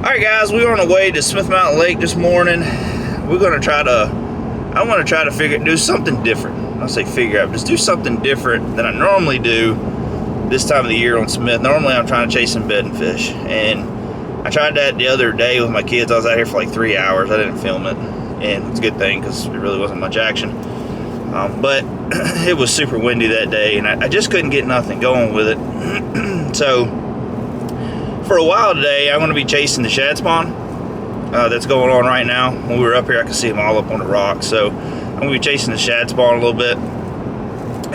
Alright guys, we were on the way to Smith Mountain Lake this morning. I want to try to do something different. I'll say figure out, just do something different than I normally do this time of the year on Smith. Normally I'm trying to chase some bedding fish, and I tried that the other day with my kids. I was out here for like 3 hours. I didn't film it, and it's a good thing because it really wasn't much action. But it was super windy that day, and I just couldn't get nothing going with it. So for a while today, I'm going to be chasing the shad spawn that's going on right now. When we were up here, I could see them all up on the rocks. So I'm going to be chasing the shad spawn a little bit,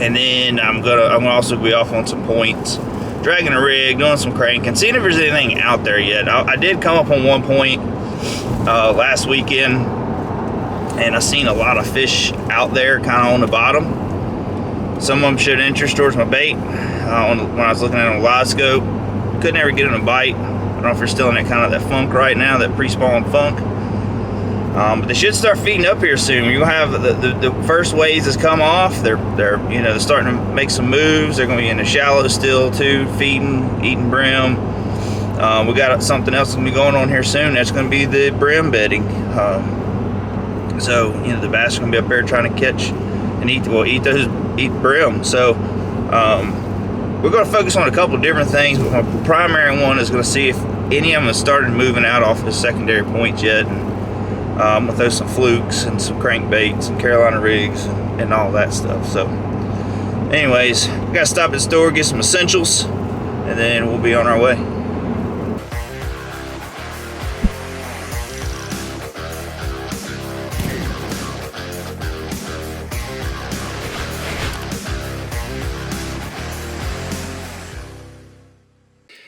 and then I'm gonna also be off on some points, dragging a rig, doing some cranking, seeing if there's anything out there yet. I did come up on one point last weekend, and I seen a lot of fish out there kind of on the bottom. Some of them showed interest towards my bait when I was looking at it on a live scope. Couldn't ever get them to bite. I don't know if they're still in that kind of that funk right now, that pre-spawn funk. But they should start feeding up here soon. You'll have the first waves that's come off. They're starting to make some moves. They're going to be in the shallow still too, feeding, eating brim. We got something else going to be going on here soon. That's going to be the brim bedding. So the bass are going to be up there trying to catch and eat brim. So we're going to focus on a couple of different things, but my primary one is going to see if any of them have started moving out off the secondary points yet. And I'm going to throw some flukes and some crankbaits and Carolina rigs and all that stuff. So anyways, we got to stop at the store, get some essentials, and then we'll be on our way.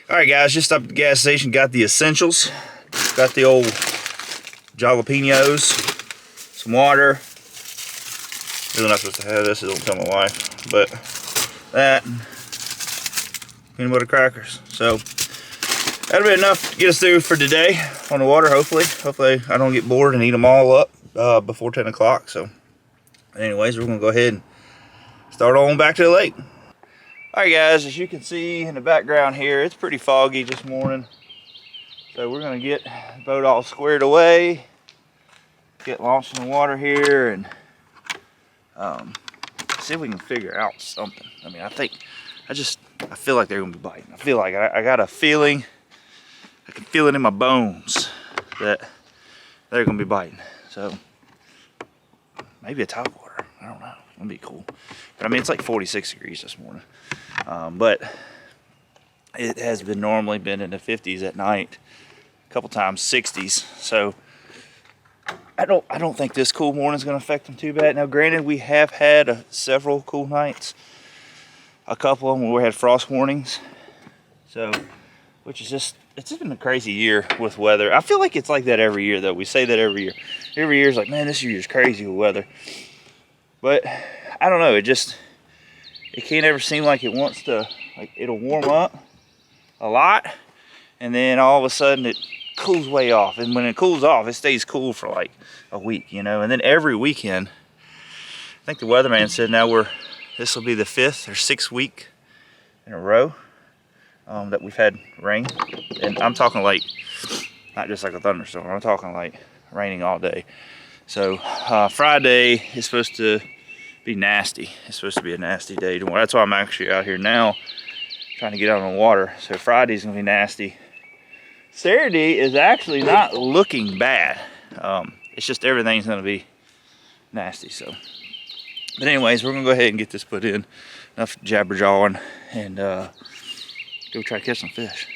Alright guys, just stopped at the gas station, got the essentials. Got the old jalapenos, some water. Really not supposed to have this, it'll tell my wife. But that, peanut butter crackers. So that'll be enough to get us through for today on the water, hopefully. Hopefully I don't get bored and eat them all up before 10 o'clock. So anyways, we're gonna go ahead and start on back to the lake. Alright guys, as you can see in the background here, it's pretty foggy this morning. So we're going to get the boat all squared away, get launched in the water here, and see if we can figure out something. I mean, I feel like they're going to be biting. I feel like I got a feeling, I can feel it in my bones that they're going to be biting. So maybe a top water, I don't know, that'd be cool. But I mean, it's like 46 degrees this morning. But it has normally been in the 50s at night, a couple times 60s. So I don't think this cool morning is going to affect them too bad. Now, granted, we have had several cool nights. A couple of them where we had frost warnings. So, which is it's just been a crazy year with weather. I feel like it's like that every year, though. We say that every year. Every year is like, man, this year is crazy with weather. But I don't know. It can't ever seem like it wants to, like it'll warm up a lot, and then all of a sudden it cools way off. And when it cools off, it stays cool for like a week, and then every weekend, I think the weatherman said this will be the 5th or 6th week in a row that we've had rain. And I'm talking like, not just like a thunderstorm, I'm talking like raining all day. So Friday is supposed to be nasty. It's supposed to be a nasty day tomorrow. That's why I'm actually out here now trying to get out on the water. So Friday's gonna be nasty. Saturday is actually not looking bad. It's just everything's gonna be nasty. So, but anyways, we're gonna go ahead and get this put in. Enough jabberjawing, and go try to catch some fish.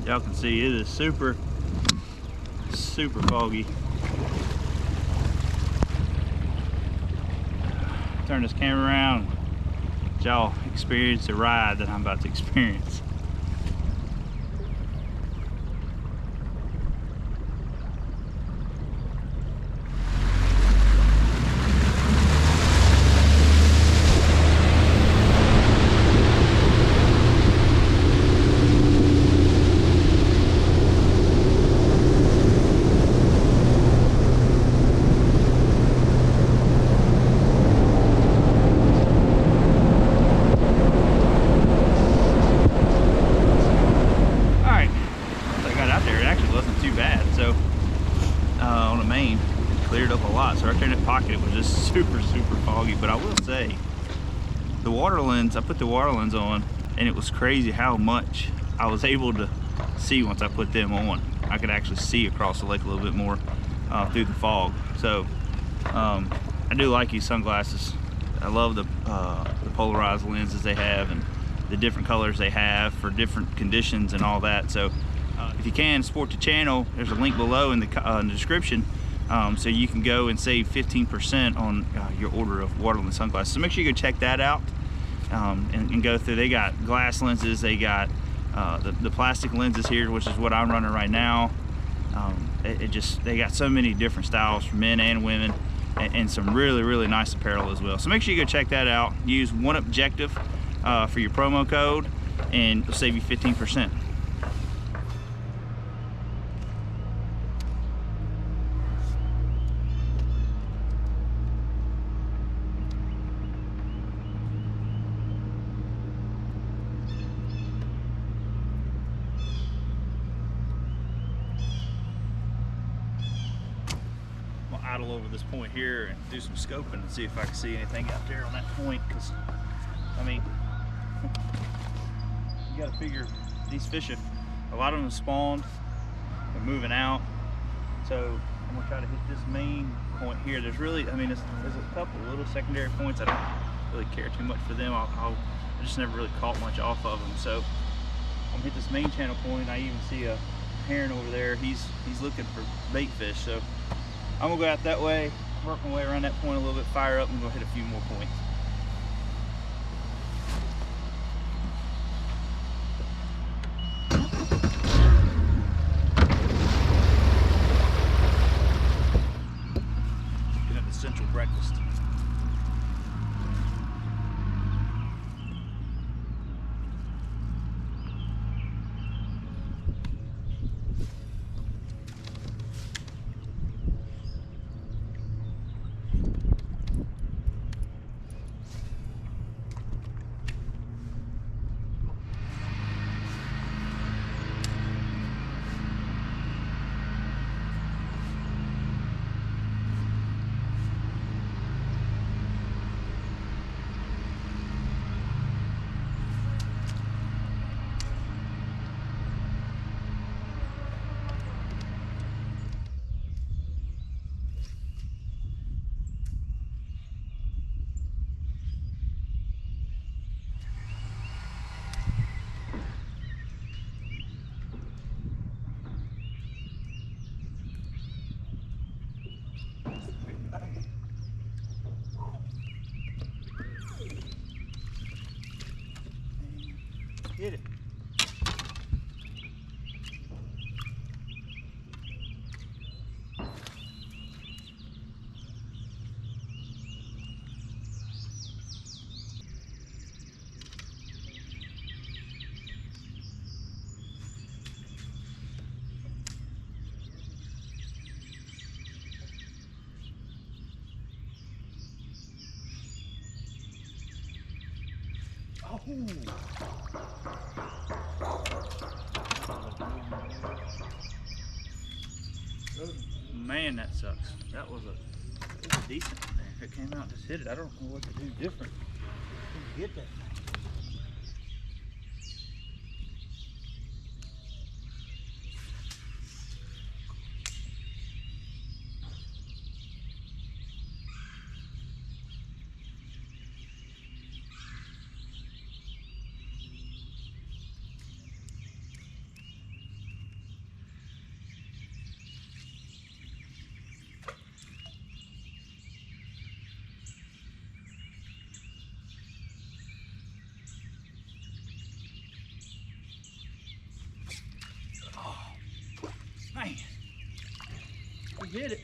Y'all can see it is super foggy. Turn this camera around, y'all experience the ride that I'm about to experience. super foggy. But I will say, the water lens, I put the water lens on, and it was crazy how much I was able to see once I put them on. I could actually see across the lake a little bit more through the fog. So I do like these sunglasses. I love the polarized lenses they have and the different colors they have for different conditions and all that. So if you can, support the channel. There's a link below in the description, so you can go and save 15% on your order of water lens sunglasses. So make sure you go check that out and go through. They got glass lenses, they got the plastic lenses here, which is what I'm running right now. They got so many different styles for men and women, and some really nice apparel as well. So make sure you go check that out. Use One Objective for your promo code, and it'll save you 15%. Idle over this point here and do some scoping and see if I can see anything out there on that point, because I mean, you got to figure these fish, a lot of them have spawned, they're moving out, so I'm gonna try to hit this main point here. There's really, I mean, there's a couple little secondary points. I don't really care too much for them. I just never really caught much off of them, so I'm gonna hit this main channel point. I even see a heron over there. He's looking for bait fish, so I'm gonna go out that way, work my way around that point a little bit, fire up, and go hit a few more points. Get up the central breakfast. Hit it. Man, that sucks. That was a decent one there. If it came out and just hit it, I don't know what to do different. Get that thing. Man, we did it.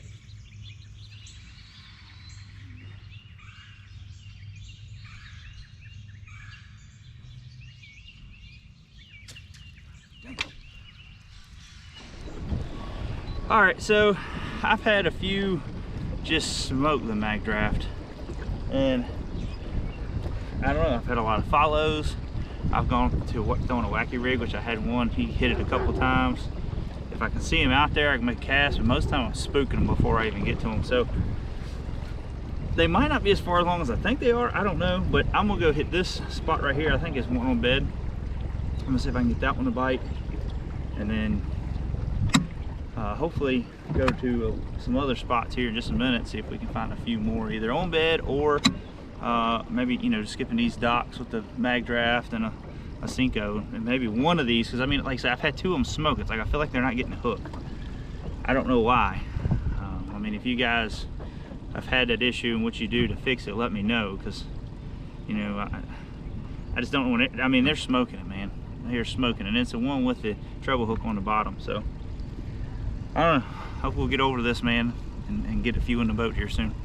All right, so I've had a few just smoke the mag draft, and I don't know, I've had a lot of follows. I've gone to throwing a wacky rig, which I had one, he hit it a couple times. If I can see him out there, I can make a cast, but most of the time I'm spooking them before I even get to them. So They might not be as far along as I think they are. I don't know, but I'm gonna go hit this spot right here. I think it's one on bed. I'm gonna see if I can get that one to bite, and then hopefully go to some other spots here in just a minute, see if we can find a few more, either on bed or maybe, you know, just skipping these docks with the mag draft and a Senko, and maybe one of these, because I mean, like I said, I've had 2 of them smoke. It's like I feel like they're not getting a hook. I don't know why. I mean, if you guys have had that issue and what you do to fix it, let me know, because, you know, I just don't want it. I mean, they're smoking it, man. They're smoking, and it's the one with the treble hook on the bottom. So I don't know. Hope we'll get over this, man, and get a few in the boat here soon.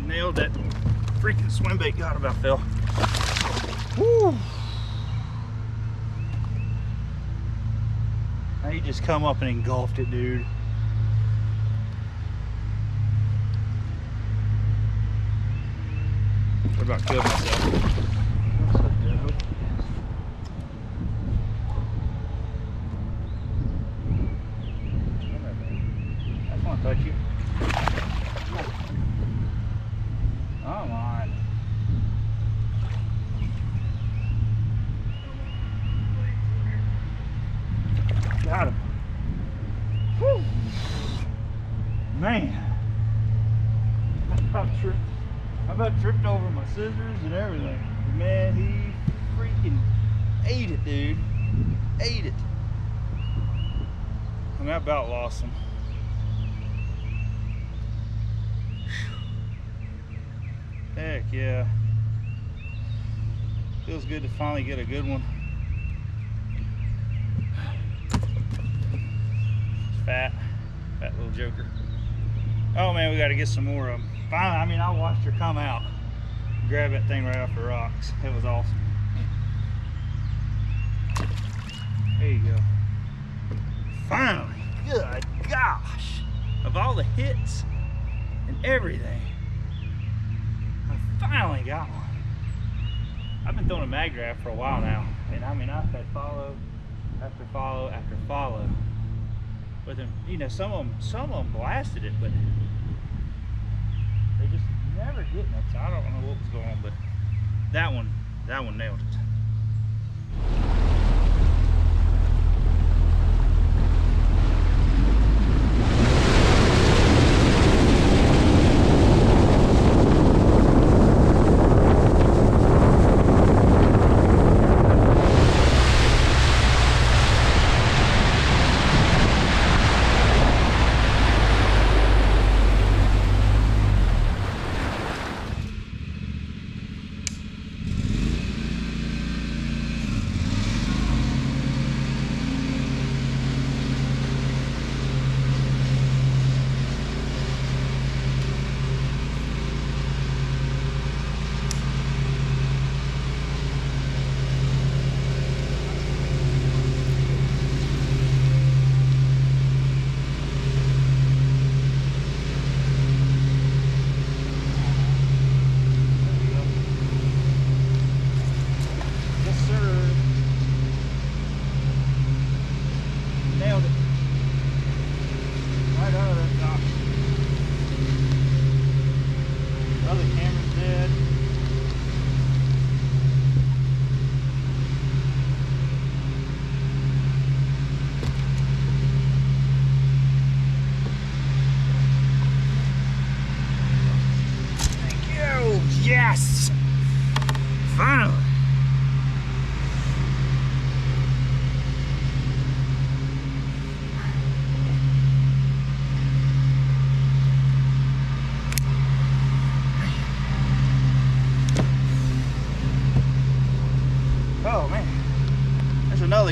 Nailed that freaking swim bait. God, about fell. Woo! Now he just come up and engulfed it, dude. What about killed myself? I just want to touch you. Come on. Got him. Whew. Man. I about tripped over my scissors and everything. Man, he freaking ate it, dude. Ate it. And I about lost him. Heck yeah. Feels good to finally get a good one. Fat little joker. Oh man, we got to get some more of them. Finally, I mean, I watched her come out, grab that thing right off the rocks. It was awesome. There you go. Finally, good gosh, of all the hits and everything, I finally got one. I've been throwing a mag draft for a while now, and I mean, I've had follow after follow after follow. But then, you know, some of them blasted it, but they just never getting it. So I don't know what was going on, but that one nailed it.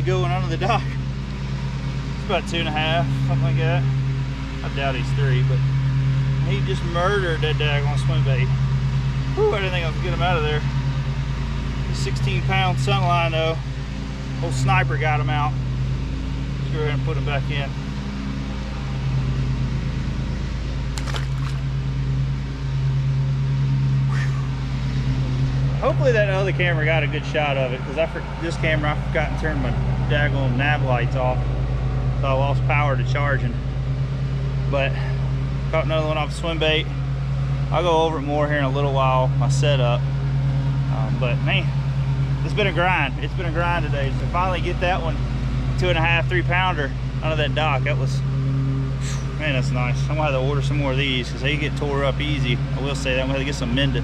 going under the dock. It's about 2.5, something like that. I doubt he's 3, but he just murdered that daggone swim bait. Whew, I didn't think I was gonna get him out of there. 16-pound sunline though. Old sniper got him out. Let's go ahead and put him back in. Hopefully that other camera got a good shot of it, because this camera I forgot to turn my daggone nav lights off, so I lost power to charging. But caught another one off swim bait. I'll go over it more here in a little while, my setup. But man, it's been a grind. It's been a grind today. To finally get that one 2.5, 3 pounder under that dock, that was, man, that's nice. I'm gonna have to order some more of these because they get tore up easy. I will say that I'm gonna have to get some mended.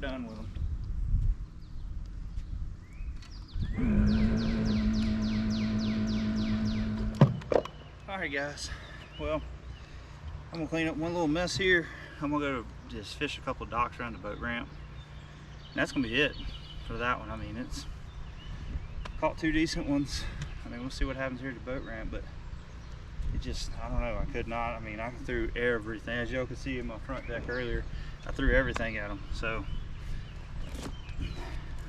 Done with them. Alright guys, well, I'm gonna clean up one little mess here. I'm gonna go just fish a couple docks around the boat ramp. And that's gonna be it for that one. I mean, it's caught 2 decent ones. I mean, we'll see what happens here at the boat ramp, but it just, I don't know, I could not. I mean, I threw everything. As y'all could see in my front deck earlier, I threw everything at them. So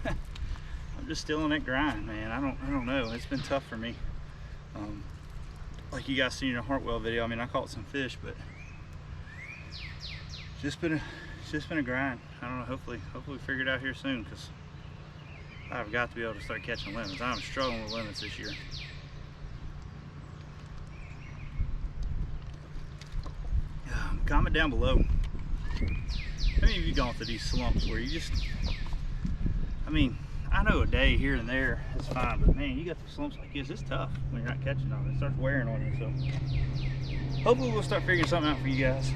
I'm just still on that grind, man. I don't know. It's been tough for me. Like you guys seen in the Hartwell video, I mean, I caught some fish, but it's just been a grind. I don't know. Hopefully we figure it out here soon, because I've got to be able to start catching limits. I'm struggling with limits this year. Comment down below. How many of you gone through these slumps where you just, I mean, I know a day here and there is fine, but man, you got the slumps like this, it's tough when you're not catching on it. It starts wearing on you, so hopefully we'll start figuring something out for you guys.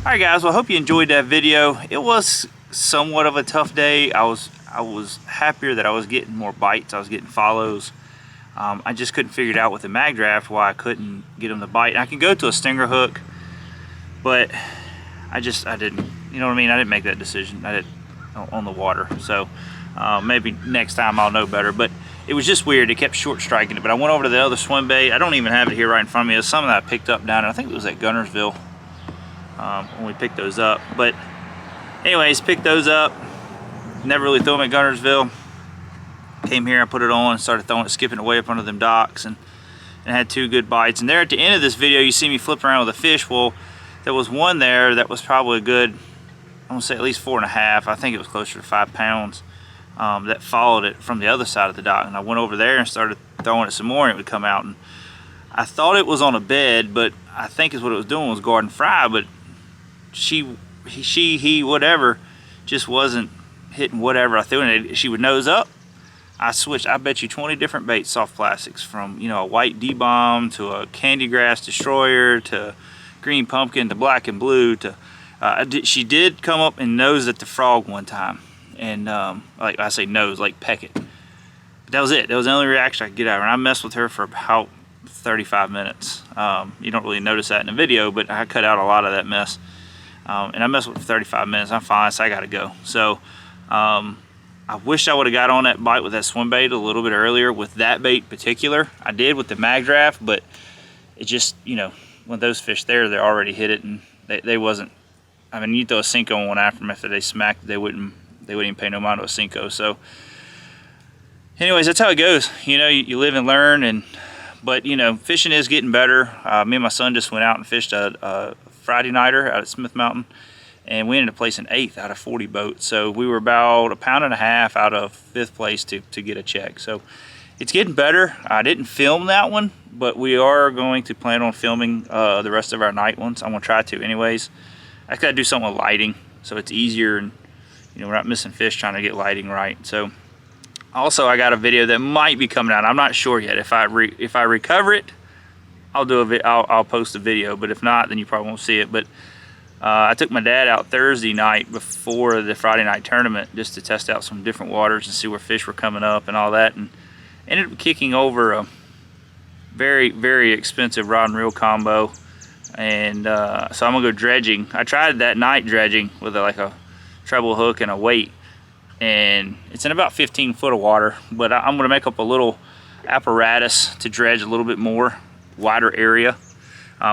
Alright guys, well I hope you enjoyed that video. It was somewhat of a tough day. I was happier that I was getting more bites, I was getting follows. I just couldn't figure it out with the mag draft why I couldn't get them to bite. And I can go to a stinger hook, but I didn't, you know what I mean? I didn't make that decision. I didn't on the water. So maybe next time I'll know better. But it was just weird. It kept short striking it. But I went over to the other swim bait. I don't even have it here right in front of me. It was something that I picked up down, I think it was at Gunnersville when we picked those up. But Anyways, picked those up. Never really threw them at Guntersville. Came here, I put it on, started throwing it, skipping away up under them docks, and had 2 good bites. And there at the end of this video, you see me flipping around with a fish. Well, there was one there that was probably a good, I'm gonna say at least 4.5. I think it was closer to 5 pounds. That followed it from the other side of the dock, and I went over there and started throwing it some more, and it would come out. And I thought it was on a bed, but I think is what it was doing was garden fry. But he, whatever, just wasn't hitting whatever I threw in it. She would nose up. I switched, I bet you 20 different baits, soft plastics, from, you know, a white D-bomb to a candy grass destroyer to green pumpkin to black and blue to, she did come up and nose at the frog one time. And like I say nose, like peck it. But that was it. That was the only reaction I could get out of her. And I messed with her for about 35 minutes. You don't really notice that in the video, but I cut out a lot of that mess. And I messed with her for 35 minutes. I'm fine, so I gotta go. So I wish I would have got on that bite with that swim bait a little bit earlier with that bait in particular. I did with the mag draft, but it just, you know, when those fish there, they already hit it, and they wasn't, I mean, you throw a Senko on one after them, after they smacked, they wouldn't even pay no mind to a Senko. So anyways, that's how it goes. You know, you live and learn. But you know, fishing is getting better. Me and my son just went out and fished a Friday nighter out at Smith Mountain, and we ended up placing 8th out of 40 boats. So we were about 1.5 pounds out of 5th place to get a check. So it's getting better. I didn't film that one, but we are going to plan on filming the rest of our night ones. I'm gonna try to anyways. I gotta do something with lighting so it's easier, and you know, we're not missing fish trying to get lighting right. So also I got a video that might be coming out. I'm not sure yet. If I recover it, I'll post a video, but if not, then you probably won't see it. But I took my dad out Thursday night before the Friday night tournament just to test out some different waters and see where fish were coming up and all that, and ended up kicking over a very, very expensive rod and reel combo. And so I'm gonna go dredging. I tried that night dredging with like a treble hook and a weight, and it's in about 15 foot of water, but I'm gonna make up a little apparatus to dredge a little bit more wider area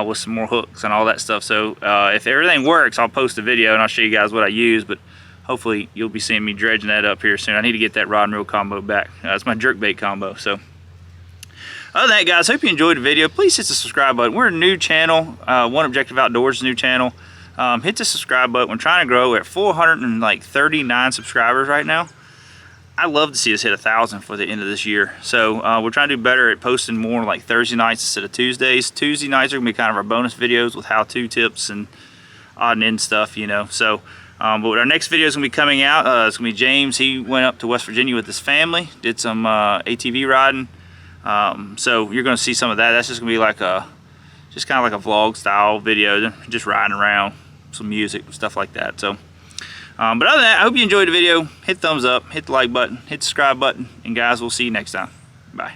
with some more hooks and all that stuff. So if everything works, I'll post a video and I'll show you guys what I use, but hopefully you'll be seeing me dredging that up here soon. I need to get that rod and reel combo back. It's my jerkbait combo. So other than that, guys, hope you enjoyed the video. Please hit the subscribe button. We're a new channel. One Objective Outdoors new channel. Hit the subscribe button. We're trying to grow. We're at 439 subscribers right now. I'd love to see us hit 1,000 for the end of this year. So we're trying to do better at posting more like Thursday nights instead of Tuesdays. Tuesday nights are gonna be kind of our bonus videos with how-to tips and odd and end stuff, you know. So, but our next video is gonna be coming out. It's gonna be James. He went up to West Virginia with his family, did some ATV riding. So you're gonna see some of that. That's just gonna be like just kind of like a vlog style video, just riding around, some music, stuff like that. So. But other than that, I hope you enjoyed the video. Hit thumbs up, hit the like button, hit the subscribe button, and guys, we'll see you next time. Bye.